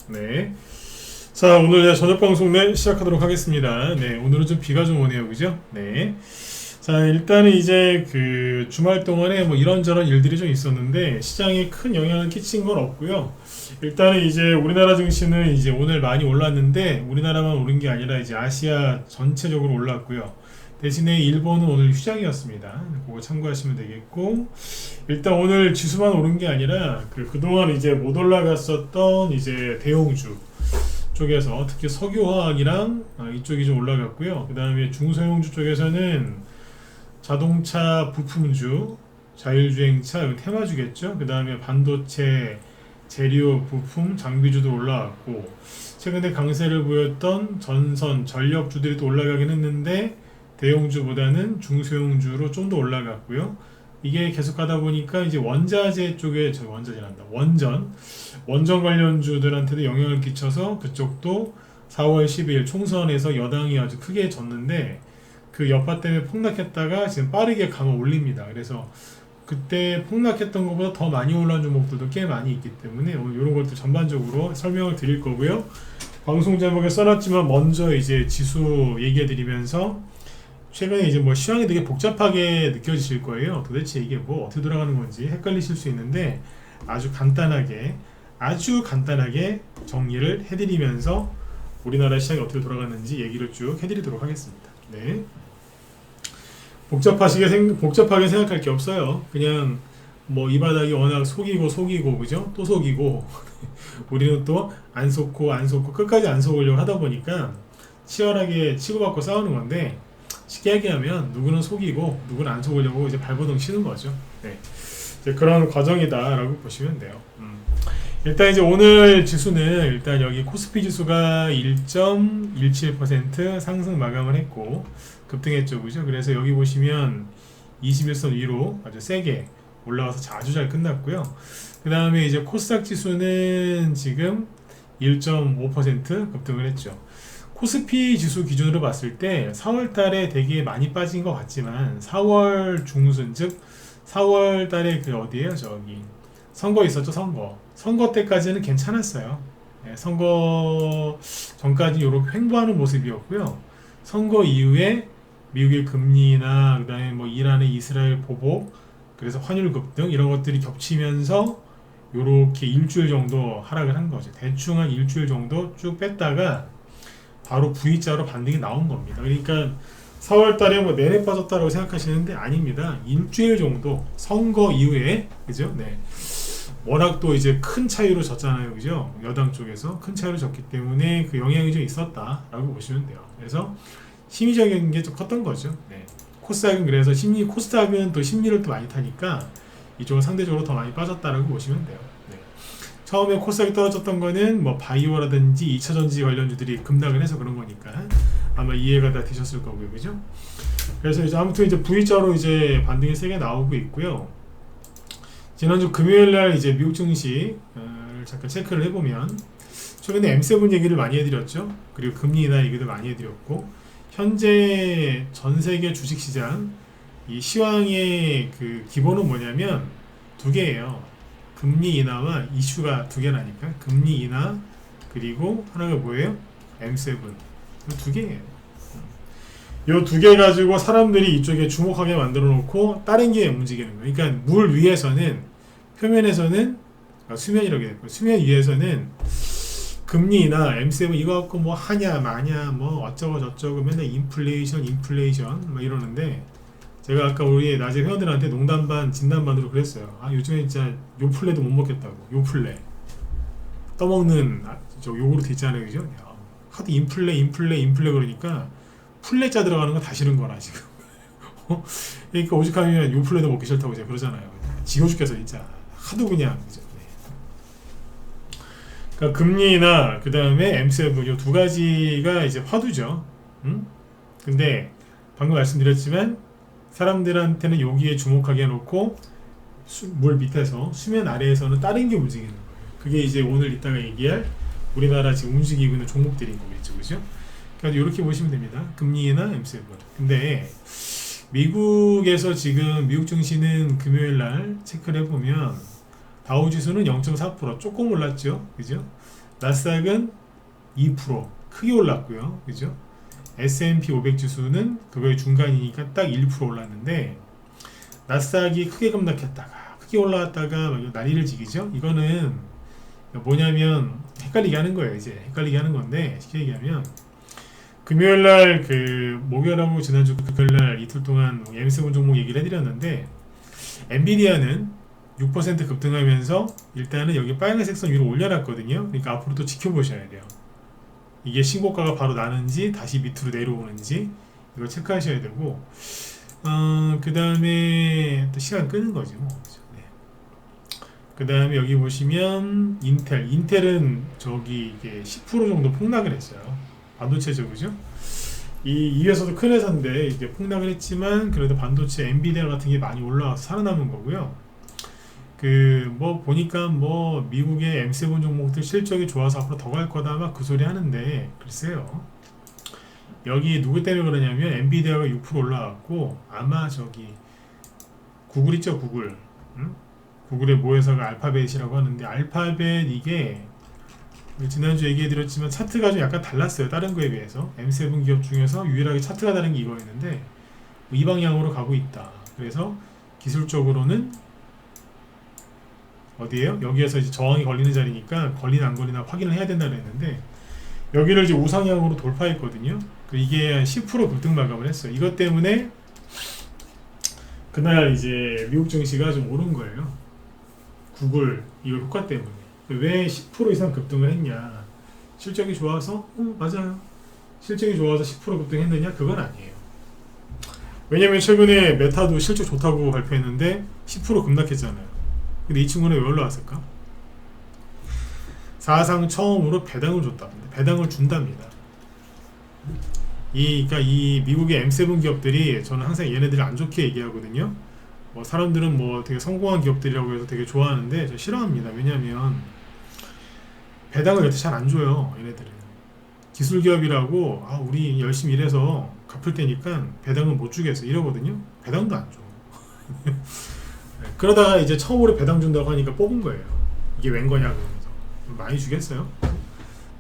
네. 자, 오늘 저녁 방송 시작하도록 하겠습니다. 네, 오늘은 좀 비가 좀 오네요. 그죠? 네. 자, 일단은 이제 그 주말 동안에 뭐 이런저런 일들이 좀 있었는데 시장에 큰 영향을 끼친 건 없고요. 일단은 이제 우리나라 증시는 이제 오늘 많이 올랐는데 우리나라만 오른 게 아니라 이제 아시아 전체적으로 올랐고요. 대신에 일본은 오늘 휴장이었습니다. 그거 참고하시면 되겠고, 일단 오늘 지수만 오른 게 아니라 그동안 이제 못 올라갔었던 이제 대형주 쪽에서 특히 석유화학이랑 이쪽이 좀 올라갔고요. 그 다음에 중소형주 쪽에서는 자동차 부품주, 자율주행차, 이건 테마주겠죠. 그 다음에 반도체, 재료, 부품, 장비주도 올라왔고, 최근에 강세를 보였던 전선, 전력주들이 또 올라가긴 했는데 대형주보다는 중소형주로 좀 더 올라갔고요. 이게 계속 가다 보니까 이제 원자재 쪽에 원자재란다. 원전 관련주들한테도 영향을 끼쳐서 그쪽도 4월 12일 총선에서 여당이 아주 크게 졌는데 그 여파 때문에 폭락했다가 지금 빠르게 강을 올립니다. 그래서 그때 폭락했던 것보다 더 많이 올라온 종목들도 꽤 많이 있기 때문에 오늘 이런 것도 전반적으로 설명을 드릴 거고요. 방송 제목에 써놨지만 먼저 이제 지수 얘기해 드리면서 최근에 이제 뭐 시황이 되게 복잡하게 느껴지실 거예요. 도대체 이게 뭐 어떻게 돌아가는 건지 헷갈리실 수 있는데 아주 간단하게 정리를 해드리면서 우리나라 시장이 어떻게 돌아가는지 얘기를 쭉 해드리도록 하겠습니다. 네. 복잡하게 생각할 게 없어요. 그냥 뭐 이 바닥이 워낙 속이고 그죠? 또 속이고 우리는 또 안 속고 끝까지 안 속으려고 하다 보니까 치열하게 치고받고 싸우는 건데, 쉽게 얘기하면 누구는 속이고 누구는 안 속으려고 이제 발버둥 치는 거죠. 네. 이제 그런 과정이다라고 보시면 돼요. 일단 이제 오늘 지수는 일단 여기 코스피 지수가 1.17% 상승 마감을 했고 급등했죠, 그죠? 그래서 여기 보시면 21선 위로 아주 세게 올라와서 아주 잘 끝났고요. 그 다음에 이제 코스닥 지수는 지금 1.5% 급등을 했죠. 코스피 지수 기준으로 봤을 때 4월 달에 되게 많이 빠진 것 같지만 4월 중순, 즉 4월 달에 그 어디에요? 저기 선거 있었죠. 선거 때까지는 괜찮았어요. 네, 선거 전까지 이렇게 횡보하는 모습이었고요. 선거 이후에 미국의 금리나 그다음에 뭐 이란의 이스라엘 보복, 그래서 환율 급등 이런 것들이 겹치면서 요렇게 일주일 정도 하락을 한 거죠. 대충 한 일주일 정도 쭉 뺐다가 바로 V자로 반등이 나온 겁니다. 그러니까 4월 달에 뭐 내내 빠졌다고 생각하시는데 아닙니다. 일주일 정도 선거 이후에, 그죠? 네. 워낙 또 이제 큰 차이로 졌잖아요. 그죠? 여당 쪽에서 큰 차이로 졌기 때문에 그 영향이 좀 있었다라고 보시면 돼요. 그래서 심리적인 게 좀 컸던 거죠. 네. 코스닥은 그래서 코스닥은 또 심리를 또 많이 타니까 이쪽은 상대적으로 더 많이 빠졌다라고 보시면 돼요. 네. 처음에 코스닥이 떨어졌던 거는 뭐 바이오라든지 2차전지 관련주들이 급락을 해서 그런 거니까 아마 이해가 다 되셨을 거고요. 그죠? 그래서 이제 아무튼 이제 V자로 이제 반등이 세게 나오고 있고요. 지난주 금요일날 이제 미국 증시 잠깐 체크를 해보면 최근에 M7 얘기를 많이 해드렸죠. 그리고 금리 인하 얘기도 많이 해드렸고, 현재 전 세계 주식시장 이 시황의 그 기본은 뭐냐면 두 개예요. 금리 인하와 이슈가 두 개라니까. 금리 인하 그리고 하나가 뭐예요? M7. 두 개예요. 요 두 개 가지고 사람들이 이쪽에 주목하게 만들어 놓고 다른 게 움직이는 거예요. 그러니까 물 위에서는, 표면에서는 수면이라고 해요. 수면 위에서는 금리나 M7 이거 갖고 뭐 하냐 마냐 뭐 어쩌고 저쩌고 맨날 인플레이션 막 이러는데, 제가 아까 우리 낮에 회원들한테 농담 반 진담 반으로 그랬어요. 아, 요즘에 진짜 요플레도 못 먹겠다고. 요플레 떠먹는 저 요구르트 있잖아요. 그죠? 야, 하도 인플레 그러니까 플레자 들어가는 건 다 싫은 거라 지금. 그러니까 오죽하면 요플레도 먹기 싫다고 제가 그러잖아요. 지겨 죽겠어 진짜. 하도 그냥. 그죠? 네. 그러니까 금리나 그 다음에 M7 요 두 가지가 이제 화두죠. 근데 방금 말씀드렸지만 사람들한테는 여기에 주목하게 해놓고 물 밑에서 수면 아래에서는 다른 게 움직이는 거예요. 그게 이제 오늘 이따가 얘기할 우리나라 지금 움직이고 있는 종목들인 거겠죠, 그죠? 그러니까 이렇게 보시면 됩니다. 금리나 M7. 근데 미국에서 지금 미국 증시는 금요일 날 체크를 해보면 다우지수는 0.4% 조금 올랐죠, 그죠? 나스닥은 2% 크게 올랐고요. 그죠? S&P 500 지수는 그거의 중간이니까 딱 1% 올랐는데 나스닥이 크게 급락했다가 크게 올라왔다가 난리를 지기죠. 이거는 뭐냐면 헷갈리게 하는 거예요. 이제 헷갈리게 하는 건데 쉽게 얘기하면 금요일날 그 목요일하고 지난주 금요일날 이틀 동안 M7 종목 얘기를 해드렸는데 엔비디아는 6% 급등하면서 일단은 여기 빨간색 선 위로 올려놨거든요. 그러니까 앞으로 또 지켜보셔야 돼요. 이게 신고가가 바로 나는지 다시 밑으로 내려오는지 이걸 체크하셔야 되고 그 다음에 또 시간 끄는 거지 뭐. 네. 그 다음에 여기 보시면 인텔은 저기 이게 10% 정도 폭락을 했어요. 반도체죠, 그죠? 이 위에서도 큰 회사인데 이게 폭락을 했지만 그래도 반도체 엔비디아 같은 게 많이 올라와서 살아남은 거고요. 그 뭐 보니까 뭐 미국의 M7 종목들 실적이 좋아서 앞으로 더 갈 거다 막 그 소리 하는데 글쎄요. 여기 누구 때문에 그러냐면 엔비디아가 6% 올라왔고 아마 저기 구글 있죠, 구글. 응? 구글의 모회사가 알파벳이라고 하는데 알파벳 이게 지난주 얘기해드렸지만 차트가 좀 약간 달랐어요. 다른 거에 비해서 M7 기업 중에서 유일하게 차트가 다른 게 이거였는데 이 방향으로 가고 있다. 그래서 기술적으로는 어디에요? 여기에서 이제 저항이 걸리는 자리니까 걸리나 안 걸리나 확인을 해야 된다고 했는데 여기를 이제 우상향으로 돌파했거든요. 이게 10% 급등 마감을 했어요. 이것 때문에 그날 이제 미국 증시가 좀 오른 거예요. 구글 이거 효과 때문에. 왜 10% 이상 급등을 했냐? 실적이 좋아서? 맞아요. 실적이 좋아서 10% 급등했느냐? 그건 아니에요. 왜냐면 최근에 메타도 실적 좋다고 발표했는데 10% 급락했잖아요. 근데 이 친구는 왜 올라왔을까? 사상 처음으로 배당을 줬다. 배당을 준답니다. 그러니까 이 미국의 M7 기업들이 저는 항상 얘네들을 안 좋게 얘기하거든요. 뭐 사람들은 뭐 되게 성공한 기업들이라고 해서 되게 좋아하는데 저 싫어합니다. 왜냐면 배당을 여태 잘 안 줘요. 얘네들은 기술 기업이라고 우리 열심히 일해서 갚을 테니까 배당은 못 주겠어 이러거든요. 배당도 안 줘. 그러다가 이제 처음으로 배당 준다고 하니까 뽑은 거예요. 이게 웬 거냐 그러면서 많이 주겠어요.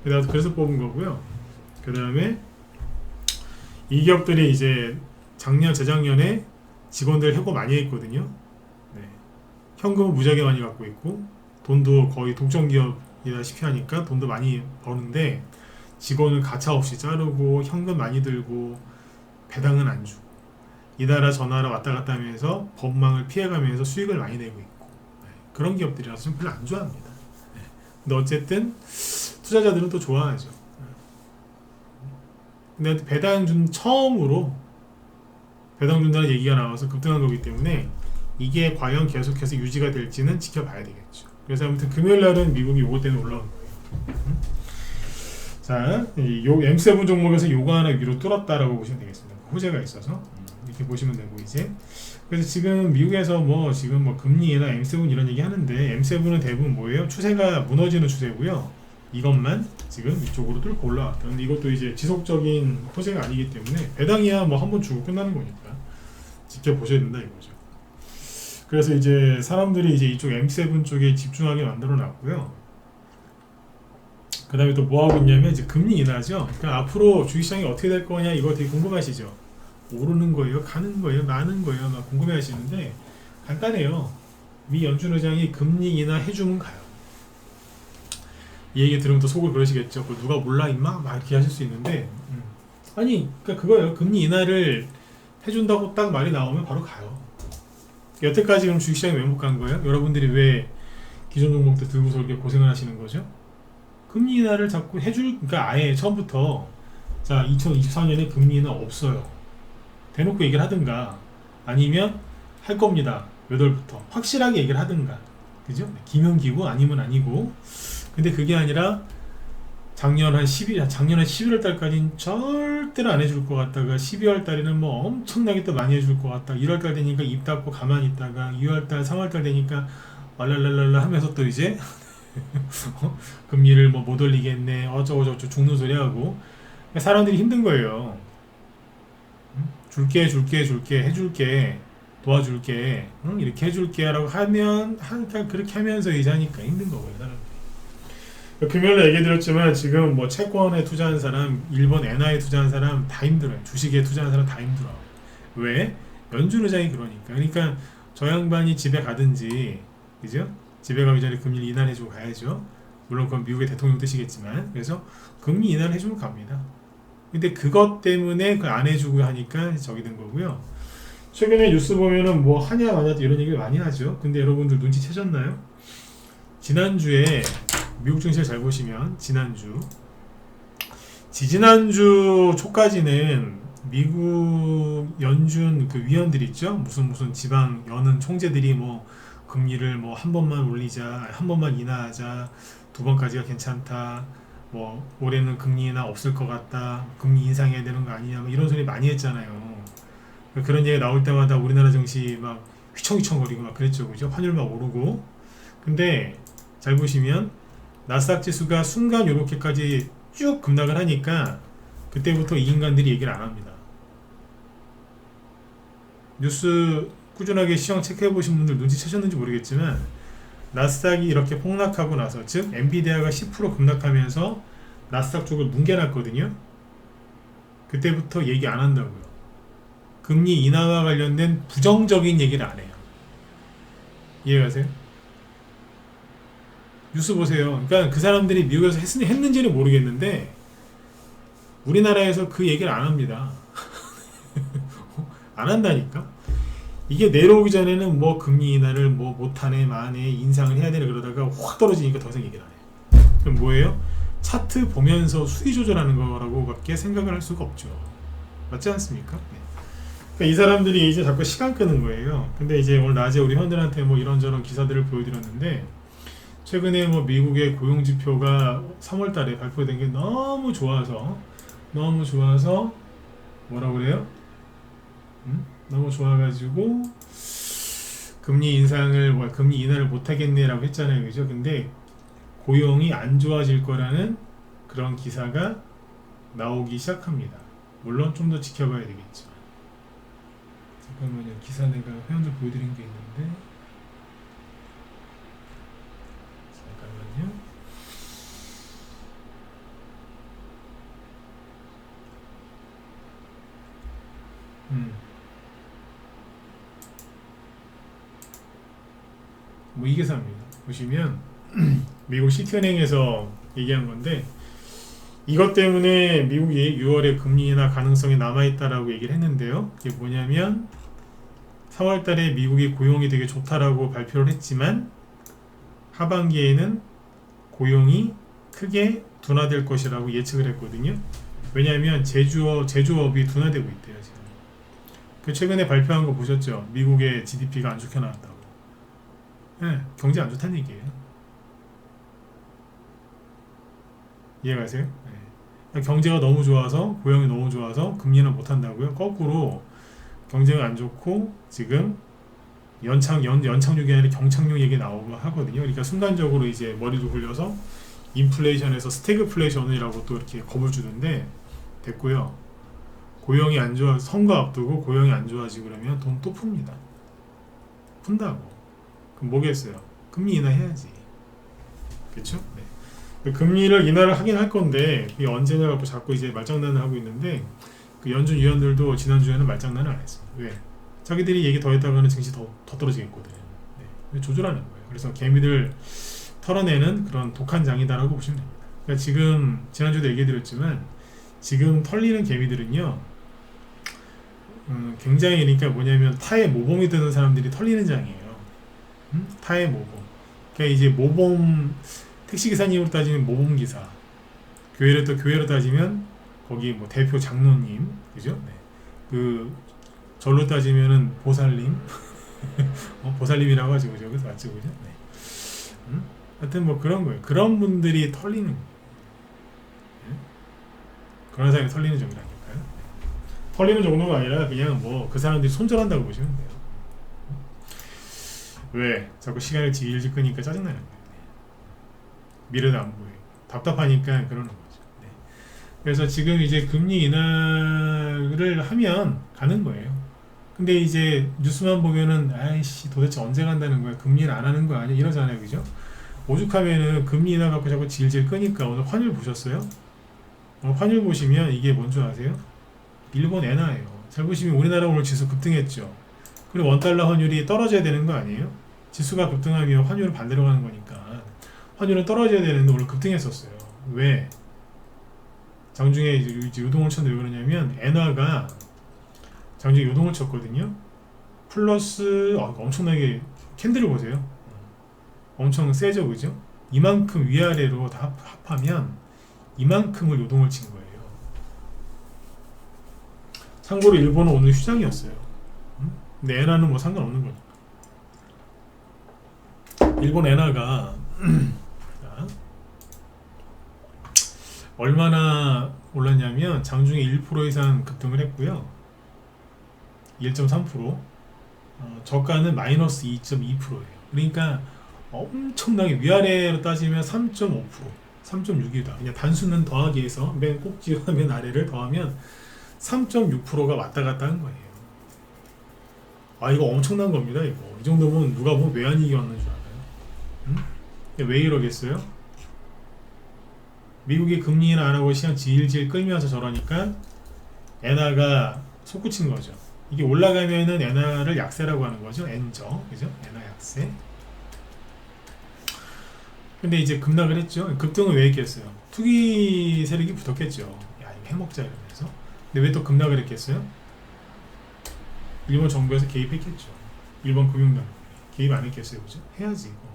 그래서 뽑은 거고요. 그 다음에 이 기업들이 이제 작년 재작년에 직원들 해고 많이 했거든요. 네. 현금을 무지하게 많이 갖고 있고 돈도 거의 독점 기업이다시피 하니까 돈도 많이 버는데 직원을 가차없이 자르고 현금 많이 들고 배당은 안 주고 이 나라 저 나라 왔다 갔다 하면서 법망을 피해가면서 수익을 많이 내고 있고 그런 기업들이라서 좀 별로 안 좋아합니다. 근데 어쨌든 투자자들은 또 좋아하죠. 근데 배당 준 처음으로 배당 준다는 얘기가 나와서 급등한 거기 때문에 이게 과연 계속해서 유지가 될지는 지켜봐야 되겠죠. 그래서 아무튼 금요일 날은 미국이 요거 때문에 올라온 거예요. 자, 요 M7 종목에서 요거 하나 위로 뚫었다라고 보시면 되겠습니다. 호재가 있어서 이렇게 보시면 되고 이제 그래서 지금 미국에서 지금 금리나 M7 이런 얘기 하는데 M7은 대부분 뭐예요? 추세가 무너지는 추세고요. 이것만 지금 이쪽으로 뚫고 올라왔다. 근데 이것도 이제 지속적인 호재가 아니기 때문에 배당이야 한 번 주고 끝나는 거니까 지켜보셔야 된다 이거죠. 그래서 이제 사람들이 이제 이쪽 M7 쪽에 집중하게 만들어 놨고요. 그 다음에 또 뭐 하고 있냐면 이제 금리 인하죠. 그러니까 앞으로 주식시장이 어떻게 될 거냐 이거 되게 궁금하시죠? 오르는 거예요? 가는 거예요? 나는 거예요? 막 궁금해 하시는데 간단해요. 미 연준 의장이 금리 인하 해주면 가요. 이 얘기 들으면 또 속을 그러시겠죠. 누가 몰라 임마? 막 이렇게 하실 수 있는데 아니 그러니까 그거예요. 금리 인하를 해준다고 딱 말이 나오면 바로 가요. 여태까지 그럼 주식시장에 왜 못 간 거예요? 여러분들이 왜 기존 종목들 들고서 이렇게 고생을 하시는 거죠? 금리 인하를 자꾸 그러니까 아예 처음부터 자 2024년에 금리 인하 없어요. 대놓고 얘기를 하든가 아니면 할 겁니다. 몇 월부터 확실하게 얘기를 하든가 그죠? 기명기고 아니면 아니고 근데 그게 아니라 작년 한 11월 달까지는 절대로 안 해줄 것 같다가 12월 달에는 엄청나게 또 많이 해줄 것 같다. 1월 달 되니까 입 닫고 가만히 있다가 2월 달, 3월 달 되니까 왈랄랄랄라 하면서 또 이제 금리를 못 올리겠네 어쩌고저쩌고 죽는 소리 하고 사람들이 힘든 거예요. 줄게 해줄게 도와줄게 이렇게 해줄게 라고 하면 그렇게 하면서 이제 하니까 힘든 거고요 사람들이. 금요일에 얘기 드렸지만 지금 뭐 채권에 투자한 사람, 일본 엔화에 투자한 사람 다 힘들어요. 주식에 투자한 사람 다 힘들어. 왜? 연준 의장이 그러니까 저 양반이 집에 가든지, 그죠? 집에 가기 전에 금리 인하해주고 가야죠. 물론 그건 미국의 대통령 뜻이겠지만, 그래서 금리 인하해주고 갑니다. 근데 그것 때문에 그 안 해주고 하니까 저기 된 거고요. 최근에 뉴스 보면은 뭐 하냐 마냐 이런 얘기를 많이 하죠. 근데 여러분들 눈치채셨나요? 지난주에 미국 증시를 잘 보시면 지지난주 초까지는 미국 연준 그 위원들 있죠? 무슨 지방 여는 총재들이 뭐 금리를 뭐 한 번만 올리자, 한 번만 인하하자, 두 번까지가 괜찮다, 뭐 올해는 금리 인하 없을 것 같다, 금리 인상해야 되는 거 아니냐, 뭐 이런 소리 많이 했잖아요. 그런 얘기 나올 때마다 우리나라 증시 막 휘청휘청거리고 막 그랬죠, 그죠? 환율 막 오르고. 근데 잘 보시면 나스닥 지수가 순간 요렇게까지 쭉 급락을 하니까 그때부터 이 인간들이 얘기를 안 합니다. 뉴스 꾸준하게 시황 체크해 보신 분들 눈치채셨는지 모르겠지만 나스닥이 이렇게 폭락하고 나서, 즉 엔비디아가 10% 급락하면서 나스닥 쪽을 뭉개놨거든요. 그때부터 얘기 안 한다고요. 금리 인하와 관련된 부정적인 얘기를 안 해요. 이해가세요? 뉴스 보세요. 그러니까 그 사람들이 미국에서 했는지는 모르겠는데 우리나라에서 그 얘기를 안 합니다. 안 한다니까. 이게 내려오기 전에는 뭐 금리 인하를 뭐 못하네 마네 인상을 해야 되네 그러다가 확 떨어지니까 더 이상 얘기를 안 해요. 그럼 뭐예요? 차트 보면서 수위 조절하는 거라고 밖에 생각을 할 수가 없죠. 맞지 않습니까? 네. 그러니까 이 사람들이 이제 자꾸 시간 끄는 거예요. 근데 이제 오늘 낮에 우리 회원들한테 뭐 이런저런 기사들을 보여드렸는데, 최근에 뭐 미국의 고용 지표가 3월 달에 발표된 게 너무 좋아서 뭐라 그래요? 너무 좋아가지고 금리 인하를 못 하겠네라고 했잖아요, 그죠? 근데 고용이 안 좋아질 거라는 그런 기사가 나오기 시작합니다. 물론 좀 더 지켜봐야 되겠죠. 잠깐만요, 기사 내가 회원들 보여드린 게 있는데. 잠깐만요. 뭐 이 기사입니다. 보시면 미국 시티은행에서 얘기한 건데, 이것 때문에 미국이 6월에 금리 인하 가능성이 남아있다라고 얘기를 했는데요. 이게 뭐냐면 3월 달에 미국이 고용이 되게 좋다라고 발표를 했지만 하반기에는 고용이 크게 둔화될 것이라고 예측을 했거든요. 왜냐하면 제조업이 둔화되고 있대요, 지금. 그 최근에 발표한 거 보셨죠? 미국의 GDP가 안 좋게 나왔다고. 네, 경제 안 좋다는 얘기예요. 이해가세요? 네. 경제가 너무 좋아서, 고용이 너무 좋아서 금리는 못 한다고요? 거꾸로 경제가 안 좋고 지금 연착륙이 아니라 경착륙 얘기 나오고 하거든요. 그러니까 순간적으로 이제 머리도 굴려서 인플레이션에서 스태그플레이션이라고 또 이렇게 겁을 주는데, 됐고요. 고용이 안 좋아, 선거 앞두고 고용이 안 좋아지고 그러면 돈 또 풉니다. 푼다고. 그럼 뭐겠어요? 금리 인하해야지. 그렇죠? 네. 금리를 인하를 하긴 할 건데 그게 언제냐 갖고 자꾸 이제 말장난을 하고 있는데, 그 연준 위원들도 지난주에는 말장난을 안 했습니다. 왜? 자기들이 얘기 더 했다가는 증시 더 떨어지겠거든요. 네. 조절하는 거예요. 그래서 개미들 털어내는 그런 독한 장이다라고 보시면 됩니다. 그러니까 지금 지난주에도 얘기해드렸지만 지금 털리는 개미들은요, 굉장히, 그러니까 뭐냐면 타의 모범이 되는 사람들이 털리는 장이에요. 타의 모범. 그러니까 이제 모범, 택시기사님으로 따지면 모범기사, 교회로 따지면 거기 뭐 대표 장로님, 그죠? 네. 그 절로 따지면은 보살님, 보살님이라고 하죠, 그죠? 그래서 맞죠, 그죠? 네. 하여튼 뭐 그런 거예요. 그런 분들이 털리는 거예요. 네? 그런 사람이 털리는 정도라니까요. 털리는 정도가 아니라 그냥 뭐 그 사람들이 손절한다고 보시면 돼요. 왜? 자꾸 시간을 일찍 끄니까 짜증나는 거예요. 미래도 안 보여요. 답답하니까 그러는 거죠. 네. 그래서 지금 이제 금리 인하를 하면 가는 거예요. 근데 이제 뉴스만 보면은 아이씨 도대체 언제 간다는 거야? 금리를 안 하는 거 아니야? 이러잖아요, 그죠? 오죽하면은 금리 인하 갖고 자꾸 질질 끄니까 오늘 환율 보셨어요? 환율 보시면 이게 뭔 줄 아세요? 일본 엔화예요. 잘 보시면 우리나라 오늘 지수 급등했죠. 그리고 원달러 환율이 떨어져야 되는 거 아니에요? 지수가 급등하면 환율은 반대로 가는 거니까 환율은 떨어져야 되는데 오늘 급등했었어요. 왜? 장중에 이제 요동을 쳤는데 왜 그러냐면 엔화가 장중에 요동을 쳤거든요. 플러스 엄청나게 캔들을 보세요. 엄청 세죠, 그죠? 이만큼 위아래로 다 합하면 이만큼을 요동을 친 거예요. 참고로 일본은 오늘 휴장이었어요. 근데 엔화는 뭐 상관없는 거니까. 일본 엔화가 얼마나 올랐냐면 장중에 1% 이상 급등을 했고요. 1.3%. 저가는 마이너스 2.2%예요. 그러니까 엄청나게 위아래로 따지면 3.5%, 3.6이다. 그냥 단수는 더하기 해서 맨 꼭지와 맨 아래를 더하면 3.6%가 왔다 갔다 한 거예요. 아, 이거 엄청난 겁니다. 이거 이 정도면 누가 보면 외환위기 왔는 줄 알아요. 응? 왜 이러겠어요? 미국이 금리 인하 안 하고 시장 질질 끌면서 저러니까 엔화가 솟구친 거죠. 이게 올라가면은 엔화를 약세라고 하는 거죠. 엔저, 그죠? 엔화 약세. 근데 이제 급락을 했죠. 급등은 왜 했겠어요? 투기 세력이 붙었겠죠. 야, 이거 해먹자 이러면서. 근데 왜 또 급락을 했겠어요? 일본 정부에서 개입했겠죠. 일본 금융당 개입 안 했겠어요, 그죠? 해야지 이거.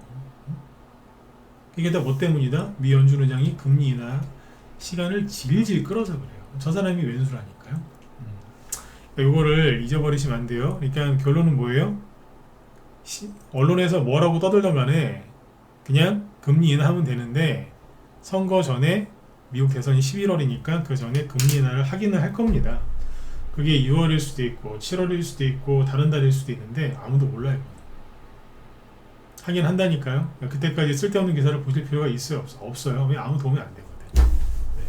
이게 다 뭐 때문이다? 미 연준 의장이 금리 인하 시간을 질질 끌어서 그래요. 저 사람이 왼수라니까요. 이거를 잊어버리시면 안 돼요. 그러니까 결론은 뭐예요? 언론에서 뭐라고 떠들던 간에 그냥 금리 인하하면 되는데 선거 전에 미국 대선이 11월이니까 그 전에 금리 인하를 하기는 할 겁니다. 그게 6월일 수도 있고 7월일 수도 있고 다른 달일 수도 있는데 아무도 몰라요. 하긴 한다니까요. 그때까지 쓸데없는 기사를 보실 필요가 있어요? 없어요. 왜 아무 도움이 안 되거든요. 네.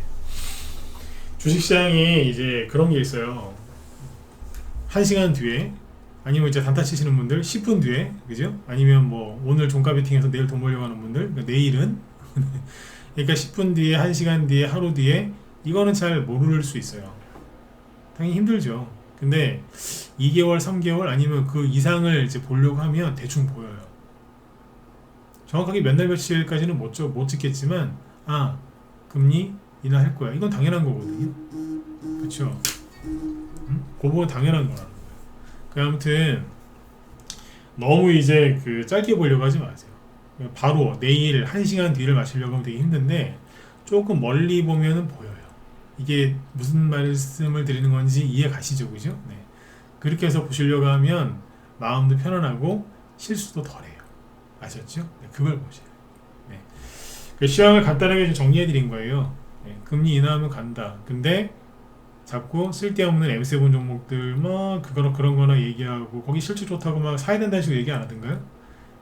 주식시장에 이제 그런 게 있어요. 1시간 뒤에 아니면 이제 단타 치시는 분들 10분 뒤에, 그죠? 아니면 뭐 오늘 종가 베팅해서 내일 돈 벌려고 하는 분들, 그러니까 내일은 그러니까 10분 뒤에, 1시간 뒤에, 하루 뒤에 이거는 잘 모를 수 있어요. 당연히 힘들죠. 근데 2개월, 3개월 아니면 그 이상을 이제 보려고 하면 대충 보여요. 정확하게 몇 날 며칠까지는 못 찍겠지만 금리 인하할 거야. 이건 당연한 거거든요. 그렇죠? 그거 당연한 거라는 거예요. 그 아무튼 너무 이제 그 짧게 보려고 하지 마세요. 바로 내일 1시간 뒤를 맞추려고 하면 되게 힘든데 조금 멀리 보면은 보여요. 이게 무슨 말씀을 드리는 건지 이해 가시죠, 그죠? 네. 그렇게 해서 보시려고 하면 마음도 편안하고 실수도 덜해요. 아셨죠? 네, 그걸 보세요. 네. 그 시황을 간단하게 좀 정리해 드린 거예요. 네, 금리 인하하면 간다. 근데 자꾸 쓸데없는 M7 종목들 뭐 그런 거나 얘기하고 거기 실질 좋다고 막 사야 된다는 식으로 얘기 안 하던가요?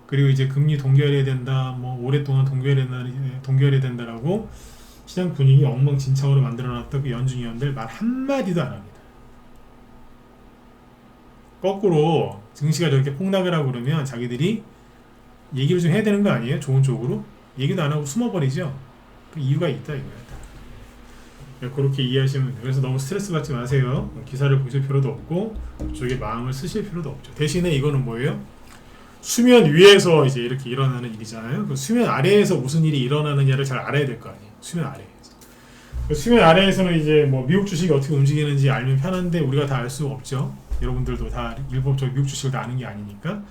그리고 이제 금리 동결해야 된다, 뭐 오랫동안 동결해야 된다라고 시장 분위기 엉망진창으로 만들어놨던 그 연준위원들 말 한마디도 안 합니다. 거꾸로 증시가 저렇게 폭락을 하고 그러면 자기들이 얘기를 좀 해야 되는 거 아니에요? 좋은 쪽으로? 얘기도 안 하고 숨어버리죠? 그 이유가 있다 이거야. 그렇게 이해하시면 돼요. 그래서 너무 스트레스 받지 마세요. 기사를 보실 필요도 없고 그쪽에 마음을 쓰실 필요도 없죠. 대신에 이거는 뭐예요? 수면 위에서 이제 이렇게 일어나는 일이잖아요. 그 수면 아래에서 무슨 일이 일어나느냐를 잘 알아야 될 거 아니에요. 수면 아래에서. 그 수면 아래에서는 이제 뭐 미국 주식이 어떻게 움직이는지 알면 편한데 우리가 다 알 수가 없죠. 여러분들도 다 일본 저 미국 주식을 다 아는 게 아니니까.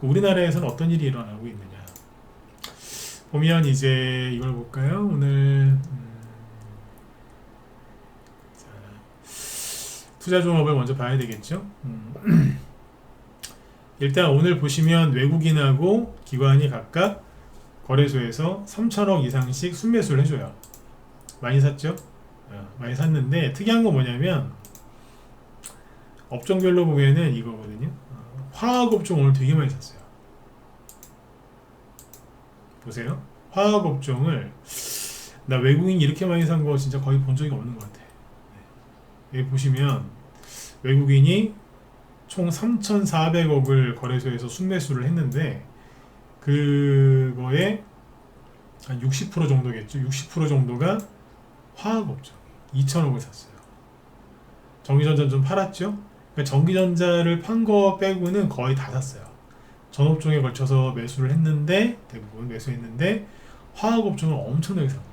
그 우리나라에서는 어떤 일이 일어나고 있느냐. 보면 이제 이걸 볼까요? 오늘 투자 종합을 먼저 봐야 되겠죠. 일단 오늘 보시면 외국인하고 기관이 각각 거래소에서 3천억 이상씩 순매수를 해줘요. 많이 샀죠? 많이 샀는데 특이한 건 뭐냐면 업종별로 보면은 이거거든요. 화학업종 오늘 되게 많이 샀어요. 보세요. 화학업종을 나 외국인 이렇게 많이 산 거 진짜 거의 본 적이 없는 것 같아. 여기 보시면 외국인이 총 3,400억을 거래소에서 순매수를 했는데 그거에 한 60% 정도겠죠. 60% 정도가 화학업종 2천억을 샀어요. 전기전자 좀 팔았죠. 그러니까 전기전자를 판 거 빼고는 거의 다 샀어요. 전업종에 걸쳐서 매수를 했는데 대부분 매수했는데 화학업종을 엄청나게 산 거예요.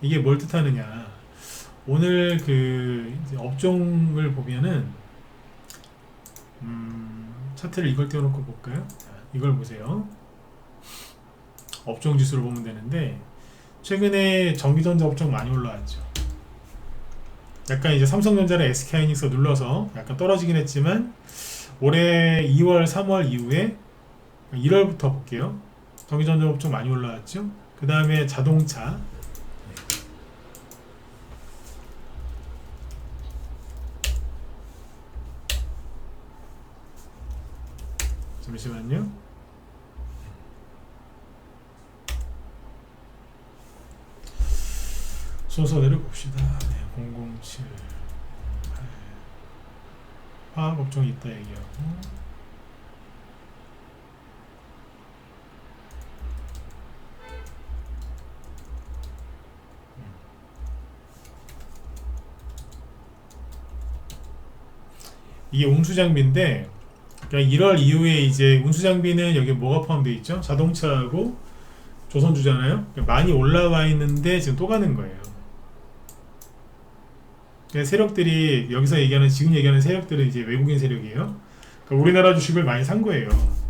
이게 뭘 뜻하느냐? 오늘 그 이제 업종을 보면은 차트를 이걸 띄워놓고 볼까요? 자, 이걸 보세요. 업종 지수를 보면 되는데 최근에 전기전자 업종 많이 올라왔죠. 약간 이제 삼성전자랑 SK하이닉스 눌러서 약간 떨어지긴 했지만 올해 2월, 3월 이후에 1월부터 볼게요. 전기전자 업종 많이 올라왔죠. 그 다음에 자동차. 잠시만요. 순서대로 봅시다. 네, 007 화학업종이 있다 얘기하고 이게 운수장비인데 그러니까 1월 이후에 이제 운수장비는 여기 뭐가 포함되어 있죠? 자동차하고 조선주잖아요. 그러니까 많이 올라와 있는데 지금 또 가는 거예요. 그러니까 세력들이 여기서 얘기하는 지금 얘기하는 세력들은 이제 외국인 세력이에요. 그러니까 우리나라 주식을 많이 산 거예요.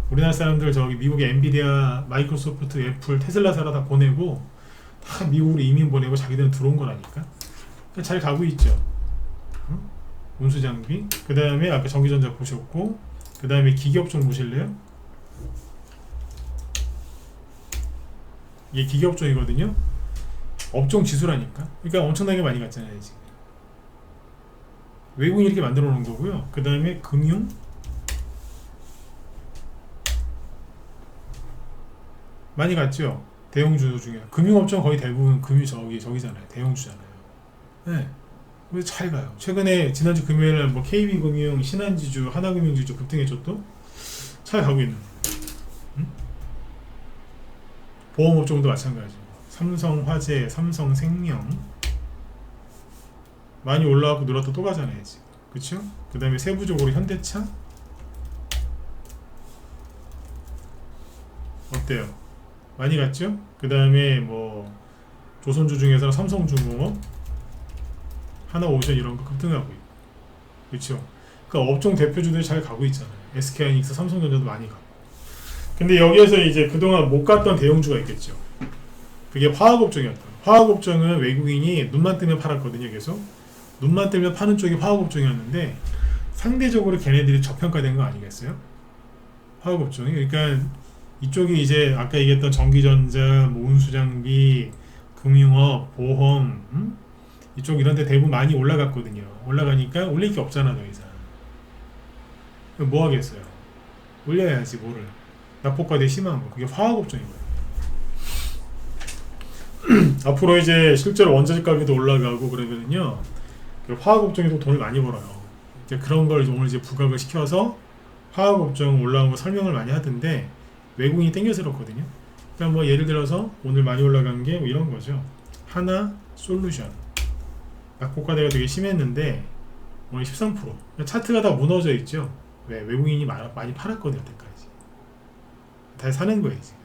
우리나라 사람들 저기 미국의 엔비디아, 마이크로소프트, 애플, 테슬라 사러 다 보내고 다 미국으로 이민 보내고 자기들은 들어온 거라니까. 그러니까 잘 가고 있죠. 운수장비. 그 다음에 아까 전기전자 보셨고 그 다음에 기계업종 보실래요? 이게 기계업종이거든요. 업종 지수라니까. 그러니까 엄청나게 많이 갔잖아요 지금. 외국인이 이렇게 만들어 놓은 거고요. 그 다음에 금융 많이 갔죠. 대형주 중에 금융업종 거의 대부분 저기잖아요. 대형주잖아요. 네. 왜 잘 가요? 최근에 지난주 금요일에 뭐 KB금융, 신한지주, 하나금융지주 급등했죠 또? 잘 가고 있는. 보험업종도 마찬가지고 삼성화재, 삼성생명 많이 올라가고 늘었다 또 가잖아요 지금. 그쵸? 그 다음에 세부적으로 현대차 어때요? 많이 갔죠? 그 다음에 뭐 조선주 중에서는 삼성중공업, 하나오션 이런 거 급등하고 있고. 그쵸? 그러니까 업종 대표주들이 잘 가고 있잖아요. SK하이닉스, 삼성전자도 많이 가고. 근데 여기에서 이제 그동안 못 갔던 대형주가 있겠죠. 그게 화학업종이었다. 화학업종은 외국인이 눈만 뜨면 팔았거든요. 계속 눈만 뜨면 파는 쪽이 화학업종이었는데 상대적으로 걔네들이 저평가된 거 아니겠어요? 화학업종이. 그러니까 이쪽이 이제 아까 얘기했던 전기전자, 뭐 운수장비, 금융업, 보험 이쪽 이런 데 대부분 많이 올라갔거든요. 올라가니까 올릴 게 없잖아 더 이상. 뭐 하겠어요? 올려야지 뭐를. 낙폭과대 심한 거. 그게 화학업종이거든요. 앞으로 이제 실제로 원자재 가격도 올라가고 그러면은요 화학업종에도 돈을 많이 벌어요. 이제 그런 걸 오늘 이제 부각을 시켜서 화학업종 올라온 거 설명을 많이 하던데 외국인이 땡겨서 그렇거든요. 그러니까 뭐 예를 들어서 오늘 많이 올라간 게 뭐 이런 거죠. 하나 솔루션 낙폭과대가 되게 심했는데 오늘 13%. 차트가 다 무너져 있죠. 왜? 외국인이 많이 팔았거든요 여태까지. 다 사는 거예요 지금.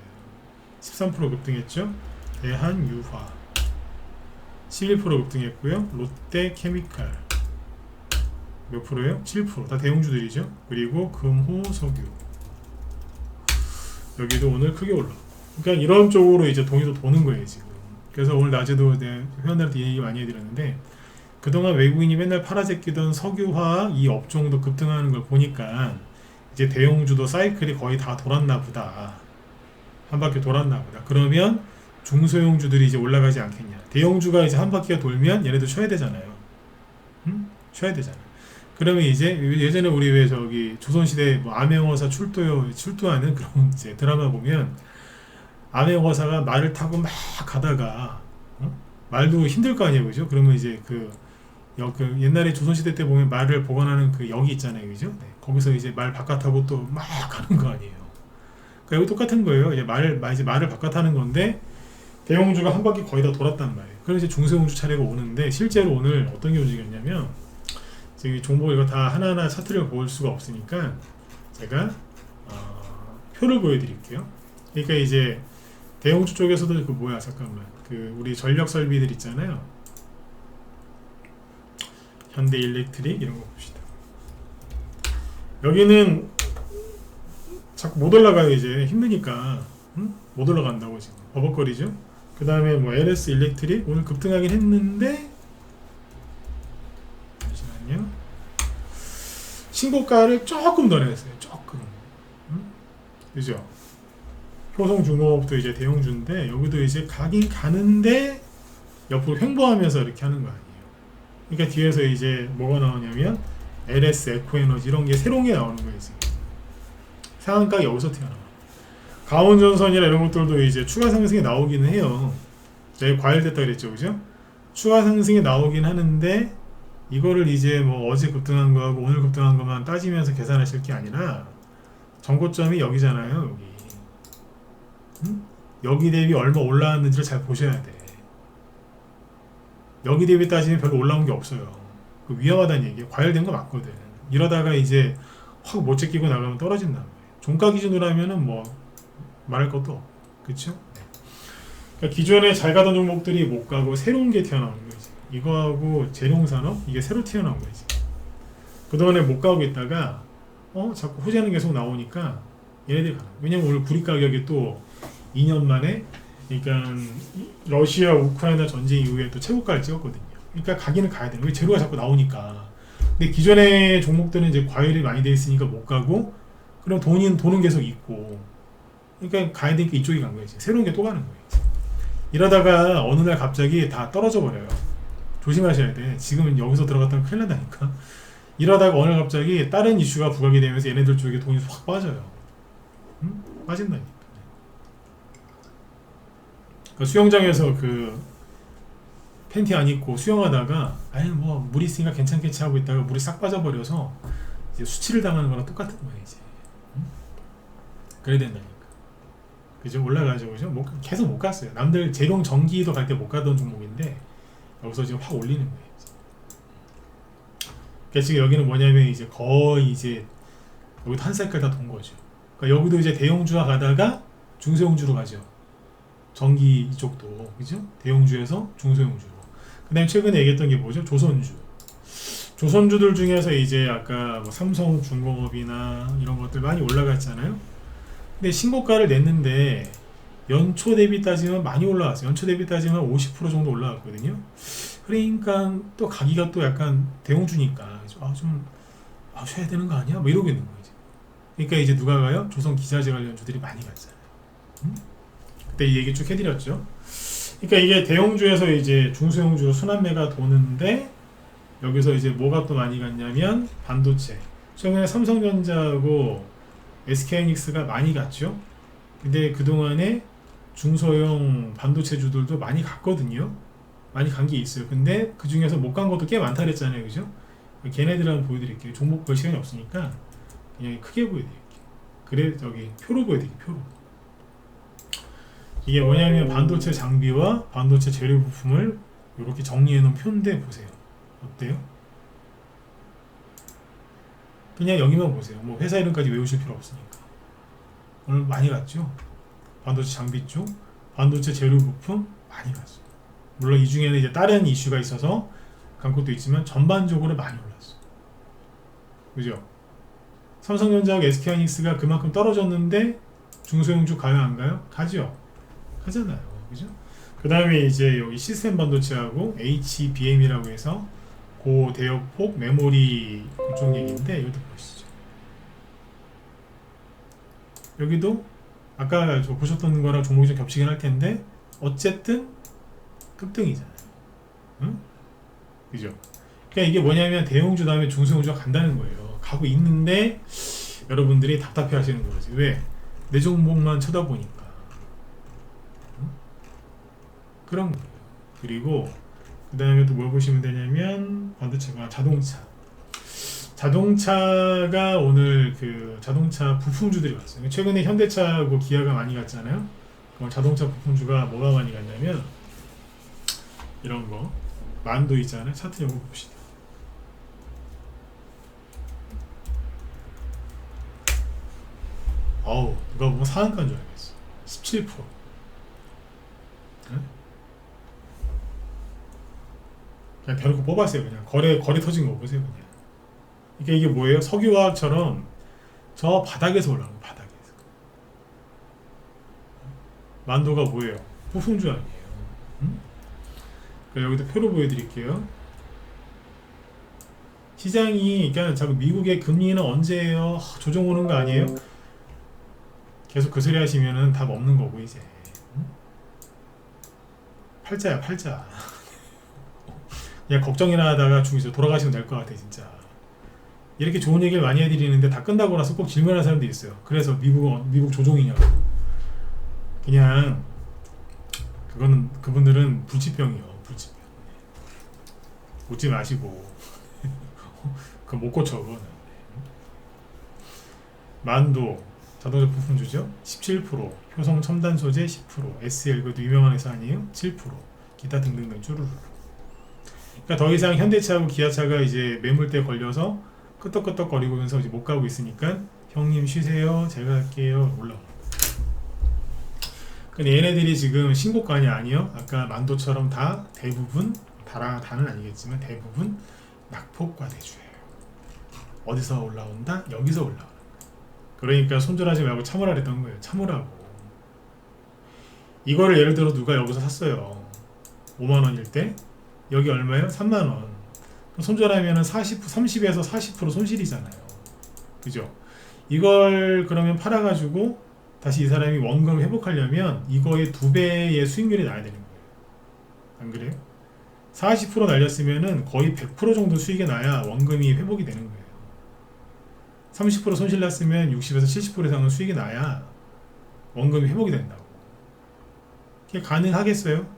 13% 급등했죠. 대한유화 11% 급등했고요. 롯데케미칼 몇 프로예요? 7%. 다 대형주들이죠. 그리고 금호석유 여기도 오늘 크게 올라. 그러니까 이런 쪽으로 이제 돈이 또 도는 거예요 지금. 그래서 오늘 낮에도 회원들한테 얘기 많이 해드렸는데 그동안 외국인이 맨날 팔아제끼던 석유화학 이 업종도 급등하는 걸 보니까 이제 대형주도 사이클이 거의 다 돌았나 보다. 한 바퀴 돌았나 보다. 그러면 중소형주들이 이제 올라가지 않겠냐. 대형주가 이제 한 바퀴가 돌면 얘네도 쉬어야 되잖아요. 쉬어야 되잖아. 그러면 이제 예전에 우리 왜 저기 조선시대 뭐 암행어사 출두하는 그런 이제 드라마 보면 암행어사가 말을 타고 막 가다가 말도 힘들 거 아니에요, 그죠? 그러면 이제 그 옛날에 조선시대 때 보면 말을 보관하는 그 역이 있잖아요, 그죠? 네, 거기서 이제 말 바깥하고 또 막 가는 거 아니에요. 그러니까 여기 똑같은 거예요. 이제 말을 바깥하는 건데 대형주가 한 바퀴 거의 다 돌았단 말이에요. 그래서 이제 중소형주 차례가 오는데 실제로 오늘 어떤 게 움직였냐면 지금 종목 이거 다 하나하나 차트를 볼 수가 없으니까 제가 표를 보여드릴게요. 그러니까 이제 대형주 쪽에서도 그 뭐야 잠깐만 그 우리 전력 설비들 있잖아요. 현대일렉트릭 이런 거 봅시다. 여기는 자꾸 못 올라가요. 이제 힘드니까 못 올라간다고 지금 버벅거리죠. 그 다음에 뭐 LS 일렉트릭 오늘 급등하긴 했는데 잠시만요. 신고가를 조금 더 냈어요. 조금. 그죠? 효성중공업도 이제 대형주인데 여기도 이제 가긴 가는데 옆으로 횡보하면서 이렇게 하는 거 아니에요. 그러니까 뒤에서 이제 뭐가 나오냐면 LS 에코에너지 이런 게 새로운 게 나오는 거예요. 지금. 상한가가 여기서 튀어나와요. 강원전선이나 이런 것들도 이제 추가 상승이 나오기는 해요. 제가 과열됐다 그랬죠, 그죠? 추가 상승이 나오긴 하는데 이거를 이제 뭐 어제 급등한 거하고 오늘 급등한 것만 따지면서 계산하실 게 아니라 정고점이 여기잖아요, 여기. 여기 대비 얼마 올라왔는지를 잘 보셔야 돼. 여기 대비 따지면 별로 올라온 게 없어요. 그 위험하다는 얘기예요. 과열된 거 맞거든. 이러다가 이제 확 못 제끼고 나가면 떨어진단 말이에요. 종가 기준으로 하면은 뭐 말할 것도 없고, 그쵸? 네. 그러니까 기존에 잘 가던 종목들이 못 가고 새로운 게 튀어나오는 거지. 이거하고 재룡산업 이게 새로 튀어나온 거지. 그동안에 못 가고 있다가 자꾸 호재는 계속 나오니까 얘네들이 가는 거예요. 왜냐면 오늘 구리 가격이 또 2년 만에 그러니까 러시아 우크라이나 전쟁 이후에 또 최고가를 찍었거든요. 그러니까 가기는 가야 되는 거예요. 재료가 자꾸 나오니까. 근데 기존의 종목들은 이제 과열이 많이 돼 있으니까 못 가고 그럼 돈은 계속 있고 그러니까 가야 되니까 이쪽이 간 거예요. 새로운 게 또 가는 거예요. 이러다가 어느 날 갑자기 다 떨어져 버려요. 조심하셔야 돼. 지금 여기서 들어갔다면 큰일 난다니까. 이러다가 어느 날 갑자기 다른 이슈가 부각이 되면서 얘네들 쪽에 돈이 확 빠져요. 빠진다니까. 그러니까 수영장에서 그 팬티 안 입고 수영하다가 아니 뭐 물 있으니까 괜찮겠지 하고 있다가 물이 싹 빠져버려서 이제 수치를 당하는 거랑 똑같은 거예요. 이제 그래야 된다니까. 그죠? 올라가죠, 그죠? 계속 못 갔어요. 남들 재룡 전기도 갈 때 못 가던 종목인데 여기서 지금 확 올리는 거예요. 그러니까 지금 여기는 뭐냐면 이제 거의 이제 여기도 한 사이클 다 돈 거죠. 그러니까 여기도 이제 대형주가 가다가 중소형주로 가죠. 전기 이쪽도 그죠? 대형주에서 중소형주로. 그다음에 최근에 얘기했던 게 뭐죠? 조선주. 조선주들 중에서 이제 아까 뭐 삼성중공업이나 이런 것들 많이 올라갔잖아요. 근데 신고가를 냈는데 연초 대비 따지면 많이 올라왔어요. 연초 대비 따지면 50% 정도 올라왔거든요. 그러니까 또 가기가 또 약간 대형주니까 좀 쉬어야 되는 거 아니야? 뭐 이러고 있는 거지. 그러니까 이제 누가 가요? 조선 기자재 관련주들이 많이 갔잖아요. 그때 이 얘기 쭉 해드렸죠. 그러니까 이게 대형주에서 이제 중소형주로 순환매가 도는데 여기서 이제 뭐가 또 많이 갔냐면 반도체. 최근에 삼성전자하고 SK하이닉스가 많이 갔죠. 근데 그동안에 중소형 반도체주들도 많이 갔거든요. 많이 간 게 있어요. 근데 그 중에서 못 간 것도 꽤 많다 그랬잖아요. 그죠? 걔네들 한번 보여드릴게요. 종목 볼 시간이 없으니까 그냥 크게 보여드릴게요. 그래 저기 표로 보여드릴게요. 표로. 이게 뭐냐면 반도체 장비와 반도체 재료 부품을 이렇게 정리해 놓은 표인데 보세요. 어때요? 그냥 여기만 보세요. 뭐 회사 이름까지 외우실 필요 없으니까. 오늘 많이 갔죠? 반도체 장비 쪽, 반도체 재료 부품 많이 갔어요. 물론 이 중에는 이제 다른 이슈가 있어서 간 것도 있지만 전반적으로 많이 올랐어요. 그죠? 삼성전자하고 SK하이닉스가 그만큼 떨어졌는데 중소형주 가요 안 가요? 가죠. 하잖아요. 그죠? 그 다음에 이제 여기 시스템 반도체하고 HBM이라고 해서 고대역폭 메모리 그쪽 얘기인데 이것도 보시죠. 여기도 아까 저 보셨던 거랑 종목이 좀 겹치긴 할 텐데 어쨌든 급등이잖아요. 응? 그죠? 그러니까 이게 뭐냐면 대형주 다음에 중소형주가 간다는 거예요. 가고 있는데 여러분들이 답답해 하시는 거지. 왜? 내 종목만 쳐다보니까. 응? 그런 거예요. 그리고 그 다음에 또 뭘 보시면 되냐면 반도체가 자동차. 자동차가 오늘 그 자동차 부품주들이 왔어요. 최근에 현대차하고 기아가 많이 갔잖아요. 그럼 자동차 부품주가 뭐가 많이 갔냐면 이런 거 만도 있잖아요. 차트 요거 봅시다. 어우, 누가 보면 상한가인 줄 알겠어. 17%. 네? 그냥 대놓고 뽑았어요. 그냥 거래 터진 거 보세요. 그냥 이게 뭐예요? 석유화학처럼 저 바닥에서 올라오는 거예요. 바닥에서. 만도가 뭐예요? 부품주 아니에요. 응? 여기도 표로 보여드릴게요. 시장이 그러니까 자꾸 미국의 금리는 언제예요? 조정 오는 거 아니에요? 계속 그 소리 하시면은 답 없는 거고 이제. 응? 팔자야 팔자. 그냥 걱정이나 하다가 중에서 돌아가시면 될 것 같아 진짜. 이렇게 좋은 얘기를 많이 해드리는데 다 끝나고 나서 꼭 질문하는 사람도 있어요. 그래서 미국 조종이냐고. 그냥 그거는 그분들은 불치병이요. 불치병. 웃지 마시고 그거 못 고쳐 그거는. 만도 자동차 부품주죠. 17%, 효성 첨단 소재 10%, SL 그것도 유명한 회사 아니에요? 7%, 기타 등등등 쭈루루. 그러니까 더 이상 현대차하고 기아차가 이제 매물대 걸려서 끄떡끄떡거리면서 이제 못 가고 있으니까 형님 쉬세요, 제가 할게요 올라오는 거예요. 근데 얘네들이 지금 신고가냐 아니요? 아까 만도처럼 다 대부분 다는 아니겠지만 대부분 낙폭과 대주예요. 어디서 올라온다? 여기서 올라온다. 그러니까 손절하지 말고 참으라 그랬던 거예요. 참으라고. 이거를 예를 들어 누가 여기서 샀어요. 5만원일 때 여기 얼마예요? 3만원. 손절하면 30에서 40% 손실이잖아요. 그죠? 이걸 그러면 팔아가지고 다시 이 사람이 원금 회복하려면 이거의 2배의 수익률이 나야 되는 거예요. 안 그래요? 40% 날렸으면은 거의 100% 정도 수익이 나야 원금이 회복이 되는 거예요. 30% 손실 났으면 60에서 70% 이상은 수익이 나야 원금이 회복이 된다고. 그게 가능하겠어요?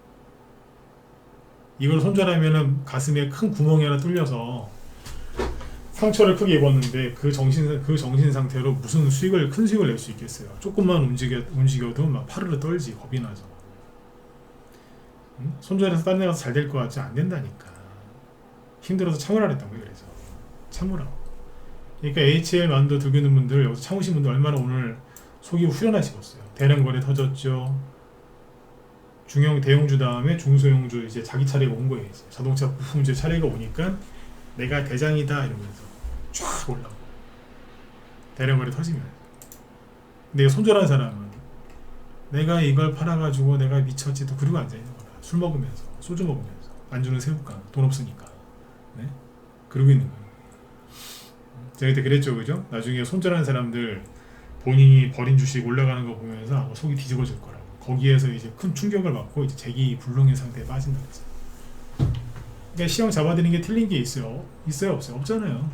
이걸 손절하면은 가슴에 큰 구멍이 하나 뚫려서 상처를 크게 입었는데 그 정신 상태로 무슨 큰 수익을 낼 수 있겠어요? 조금만 움직여도 막 파르르 떨지. 겁이 나서. 응? 손절해서 딴 데 가서 잘 될 것 같지 안 된다니까. 힘들어서 참으라 그랬던 거예요. 그래서 참으라고. 그러니까 HL 만도 들고 있는 분들, 여기서 참으신 분들 얼마나 오늘 속이 후련하시겠어요. 대량 거래 터졌죠. 대형주 다음에 중소형주 이제 자기 차례가 온 거예요. 이제. 자동차 부품주 차례가 오니까 내가 대장이다 이러면서 쫙 올라오고 대량 거래 터지면. 근데 이거 손절한 사람은 내가 이걸 팔아가지고 내가 미쳤지도 그리고 앉아있는 거야. 술 먹으면서 소주 먹으면서 안주는 새우깡 돈 없으니까. 네? 그러고 있는 거예요. 제가 그때 그랬죠, 그죠? 나중에 손절한 사람들 본인이 버린 주식 올라가는 거 보면서 아마 속이 뒤집어질 거라고. 거기에서 이제 큰 충격을 받고 이제 재기불능의 상태에 빠진다고 했어요. 그러니까 시험 잡아드리는 게 틀린 게 있어요? 있어요? 없어요? 없잖아요.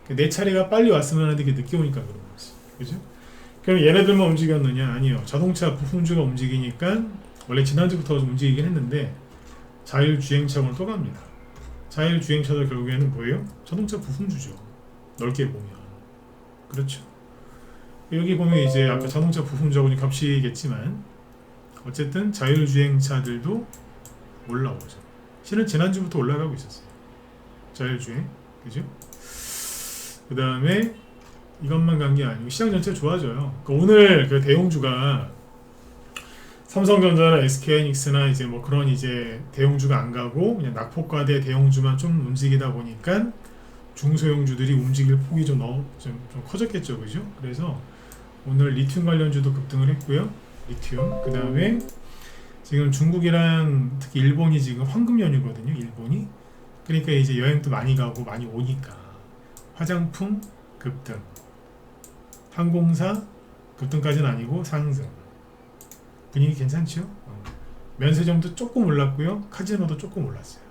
네. 내 차례가 빨리 왔으면 하는데 이게 늦게 오니까 그런 거지. 그죠? 그럼 얘네들만 움직였느냐? 아니요. 자동차 부품주가 움직이니까 원래 지난주부터 좀 움직이긴 했는데 자율주행차로 또 갑니다. 자율주행차도 결국에는 뭐예요? 자동차 부품주죠. 넓게 보면. 그렇죠. 여기 보면 이제 아까 자동차 부품주하고 겹치겠지만 어쨌든 자율주행차들도 올라오죠. 실은 지난주부터 올라가고 있었어요. 자율주행. 그죠? 그 다음에 이것만 간 게 아니고 시장 전체 좋아져요. 그러니까 오늘 그 대형주가 삼성전자나 SK하이닉스나 이제 뭐 그런 이제 대형주가 안 가고 그냥 낙폭과대 대형주만 좀 움직이다 보니까 중소형주들이 움직일 폭이 좀 커졌겠죠, 그죠? 그래서 오늘 리튬 관련주도 급등을 했고요. 리튬. 그 다음에 지금 중국이랑 특히 일본이 지금 황금 연휴거든요. 일본이. 그러니까 이제 여행도 많이 가고 많이 오니까 화장품 급등, 항공사 급등까지는 아니고 상승. 분위기 괜찮죠? 면세점도 조금 올랐고요. 카지노도 조금 올랐어요.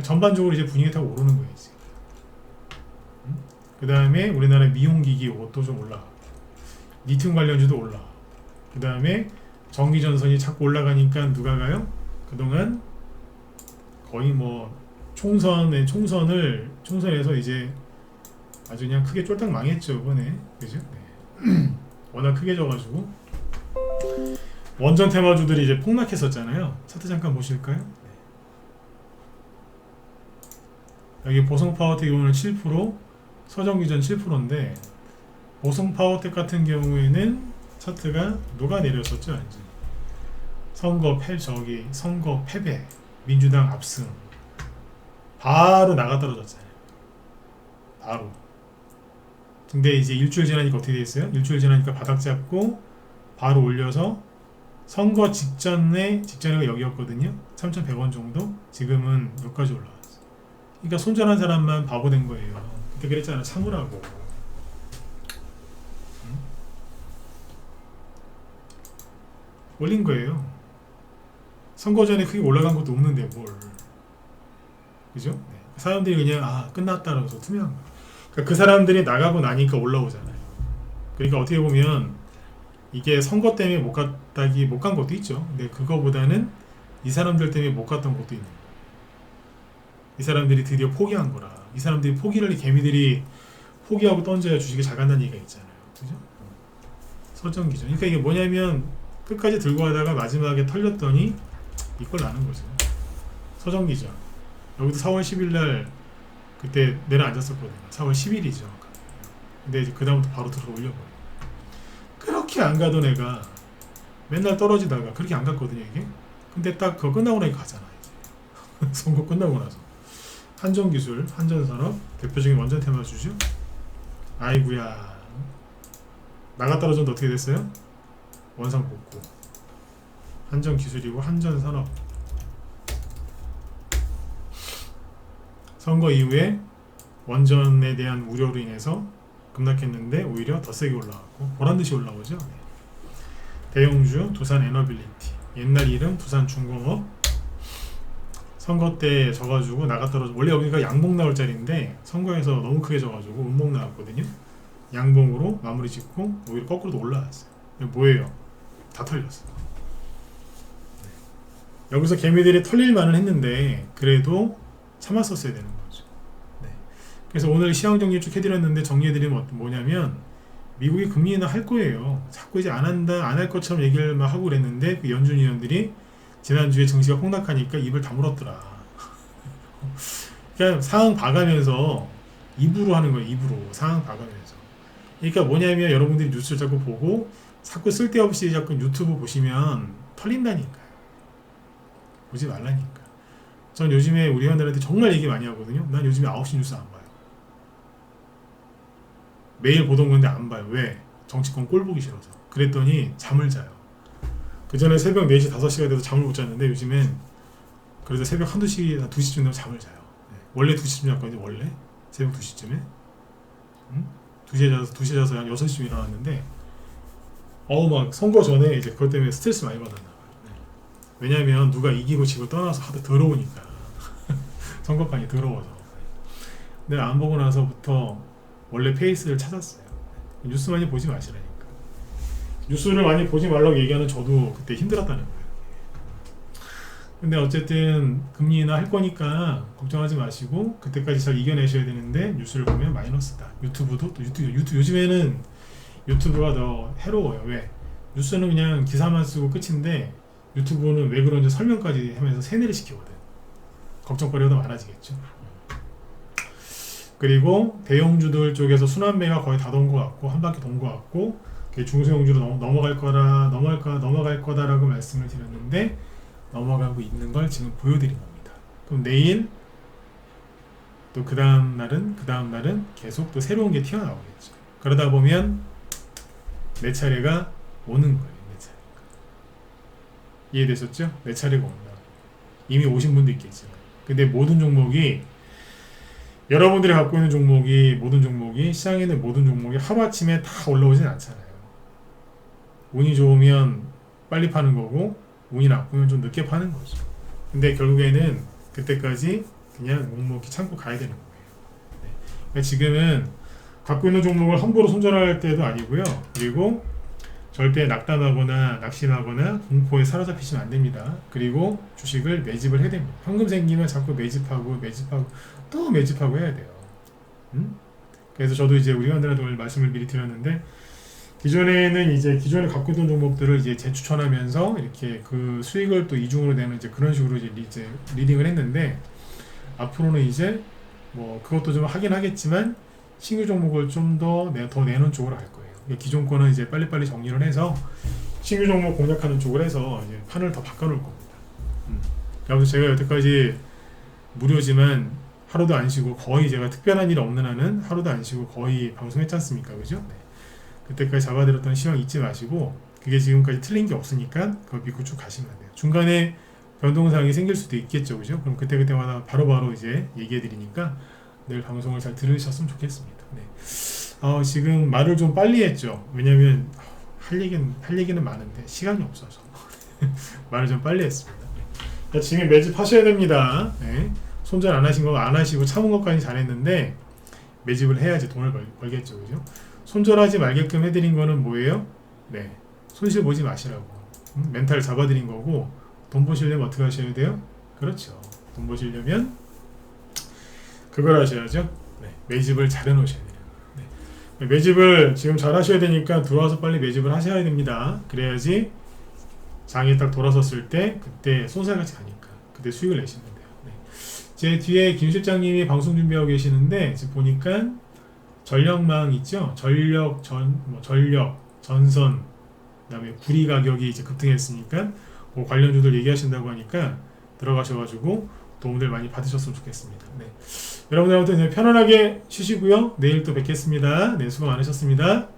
전반적으로 이제 분위기가 다 오르는 거예요. 그 다음에 우리나라 미용기기 이것도 좀 올라가고 리튬 관련주도 올라가고 그 다음에 전기전선이 자꾸 올라가니까 누가 가요? 그동안 거의 뭐 총선에서 이제 아주 그냥 크게 쫄딱 망했죠 이번에. 그죠? 네. 워낙 크게 져가지고 원전 테마주들이 이제 폭락했었잖아요. 차트 잠깐 보실까요? 네. 여기 보성파워텍 경우는 7%, 서정기전 7%인데 보성파워텍 같은 경우에는 차트가 녹아내렸었죠. 이제 선거 패배, 민주당 압승, 바로 나가 떨어졌잖아요. 바로. 근데 이제 일주일 지나니까 어떻게 됐어요? 일주일 지나니까 바닥 잡고 바로 올려서 선거 직전에가 여기였거든요. 3,100원 정도. 지금은 여기까지 올라왔어. 그러니까 손절한 사람만 바보 된 거예요. 그때 그랬잖아. 참으라고. 응? 올린 거예요. 선거 전에 크게 올라간 것도 없는데 뭘. 그죠? 네. 사람들이 그냥 끝났다라고 투명한 거예요. 그러니까 그 사람들이 나가고 나니까 올라오잖아요. 그러니까 어떻게 보면 이게 선거 때문에 못 간 것도 있죠. 근데 그거보다는 이 사람들 때문에 못 갔던 것도 있는 거예요. 이 사람들이 드디어 포기한 거라. 이 사람들이 개미들이 포기하고 던져야 주식이 잘 간다는 얘기가 있잖아요. 그죠? 설정기준. 그러니까 이게 뭐냐면 끝까지 들고 가다가 마지막에 털렸더니 이걸 나는 거죠. 서정기전. 여기도 4월 10일 날 그때 내려앉았었거든요. 4월 10일이죠. 근데 이제 그 다음부터 바로 들어 올려버려요. 그렇게 안 가던 애가 맨날 떨어지다가 그렇게 안 갔거든요, 이게. 근데 딱 그거 끝나고 나니까 가잖아, 이제. 선거 끝나고 나서. 한전기술, 한전산업, 대표적인 원전 테마주죠. 아이구야. 나가 떨어졌는데 어떻게 됐어요? 원상복구. 한전기술이고 한전산업. 선거 이후에 원전에 대한 우려로 인해서 급락했는데 오히려 더 세게 올라왔고 보란듯이 올라오죠. 네. 대용주, 두산에너빌리티. 옛날 이름 두산중공업. 선거 때 져가지고 나가떨어져. 원래 여기가 양봉 나올 자리인데 선거에서 너무 크게 져가지고 운봉 나왔거든요. 양봉으로 마무리 짓고 오히려 거꾸로 도 올라왔어요. 뭐예요? 다 털렸어. 네. 여기서 개미들이 털릴 만은 했는데 그래도 참았었어야 되는 거죠. 네. 그래서 오늘 시황 정리 쭉 해드렸는데 정리해드리면 뭐냐면 미국이 금리 인하 할 거예요. 자꾸 이제 안 할 것처럼 얘기를 막 하고 그랬는데 그 연준 위원들이 지난주에 증시가 폭락하니까 입을 다물었더라. 그냥 상황 봐가면서 입으로 하는 거예요. 입으로 상황 봐가면서. 그러니까 뭐냐면 여러분들이 뉴스를 자꾸 보고 자꾸 쓸데없이 자꾸 유튜브 보시면 털린다니까요. 보지 말라니까. 전 요즘에 우리 회원들한테 정말 얘기 많이 하거든요. 난 요즘에 9시 뉴스 안 봐요. 매일 보던 건데 안 봐요. 왜? 정치권 꼴 보기 싫어서. 그랬더니 잠을 자요. 그 전에 새벽 4시, 5시가 돼도 잠을 못 잤는데 요즘엔 그래도 새벽 1~2시, 2시쯤 되면 잠을 자요. 네. 원래 2시쯤 잤거든요. 원래? 새벽 2시쯤에? 응? 2시에 자서 한 6시쯤 일어났는데 막 선거 전에 이제 그것 때문에 스트레스 많이 받았나 봐요. 네. 왜냐면 누가 이기고 지고 떠나서 하도 더러우니까. 선거판이 더러워서. 근데 안 보고 나서부터 원래 페이스를 찾았어요. 뉴스 많이 보지 마시라니까. 뉴스를 많이 보지 말라고 얘기하는 저도 그때 힘들었다는 거예요. 근데 어쨌든 금리 인하 할 거니까 걱정하지 마시고 그때까지 잘 이겨내셔야 되는데 뉴스를 보면 마이너스다. 유튜브도 또 유튜브 요즘에는 유튜브가 더 해로워요. 왜? 뉴스는 그냥 기사만 쓰고 끝인데 유튜브는 왜 그런지 설명까지 하면서 세뇌를 시키거든. 걱정거리가 더 많아지겠죠. 그리고 대형주들 쪽에서 순환매가 거의 다 돈 것 같고 한 바퀴 돈 것 같고 중소형주로 넘어갈 거다라고 말씀을 드렸는데 넘어가고 있는 걸 지금 보여드린 겁니다. 그럼 내일 또 그 다음 날은 계속 또 새로운 게 튀어나오겠죠. 그러다 보면 내 차례가 오는 거예요. 내 차례가. 이해되셨죠? 내 차례가 온다. 이미 오신 분도 있겠지만 근데 모든 종목이 여러분들이 갖고 있는 모든 종목이 시장에 있는 모든 종목이 하루아침에 다 올라오진 않잖아요. 운이 좋으면 빨리 파는 거고 운이 나쁘면 좀 늦게 파는 거죠. 근데 결국에는 그때까지 그냥 묵묵히 참고 가야 되는 거예요. 네. 그러니까 지금은 갖고 있는 종목을 함부로 손절할 때도 아니고요. 그리고 절대 낙담하거나 낙심하거나 공포에 사로잡히시면 안 됩니다. 그리고 주식을 매집을 해야 됩니다. 현금 생기면 자꾸 매집하고 또 매집하고 해야 돼요. 그래서 저도 이제 우리 회원들한테 오늘 말씀을 미리 드렸는데, 기존에는 이제 기존에 갖고 있던 종목들을 이제 재추천하면서 이렇게 그 수익을 또 이중으로 내는 이제 그런 식으로 이제 리딩을 했는데, 앞으로는 이제 뭐 그것도 좀 하긴 하겠지만 신규 종목을 좀 더 내는 쪽으로 갈 거예요. 기존 거는 이제 빨리빨리 정리를 해서 신규 종목 공략하는 쪽으로 해서 이제 판을 더 바꿔놓을 겁니다. 아무튼 제가 여태까지 무료지만 하루도 안 쉬고, 거의 제가 특별한 일 없는 한은 하루도 안 쉬고 거의 방송했지 않습니까? 그죠? 네. 그때까지 잡아드렸던 시황 잊지 마시고, 그게 지금까지 틀린 게 없으니까 그거 믿고 쭉 가시면 돼요. 중간에 변동사항이 생길 수도 있겠죠, 그죠? 그럼 그때마다 바로바로 이제 얘기해드리니까 늘 방송을 잘 들으셨으면 좋겠습니다. 네. 지금 말을 좀 빨리 했죠. 왜냐면 할 얘기는 많은데 시간이 없어서 말을 좀 빨리 했습니다. 네. 지금 매집하셔야 됩니다. 네. 손절 안 하신 거 안 하시고 참은 것까지 잘했는데, 매집을 해야지 돈을 벌겠죠, 그죠? 손절하지 말게끔 해드린 거는 뭐예요? 네, 손실 보지 마시라고. 멘탈 잡아드린 거고, 돈 버시려면 어떻게 하셔야 돼요? 그렇죠. 돈 버시려면 그걸 하셔야죠. 네, 매집을 잘 해놓으셔야 돼요. 네. 매집을 지금 잘 하셔야 되니까 들어와서 빨리 매집을 하셔야 됩니다. 그래야지 장이 딱 돌아섰을 때 그때 쏜살같이 가니까 그때 수익을 내시면 돼요. 네. 제 뒤에 김 실장님이 방송 준비하고 계시는데, 지금 보니까 전력망 있죠? 전력, 전선, 그다음에 구리 가격이 이제 급등했으니까 그 관련주들 얘기하신다고 하니까 들어가셔가지고 도움들 많이 받으셨으면 좋겠습니다. 네. 여러분들 아무튼 편안하게 쉬시고요. 내일 또 뵙겠습니다. 네, 수고 많으셨습니다.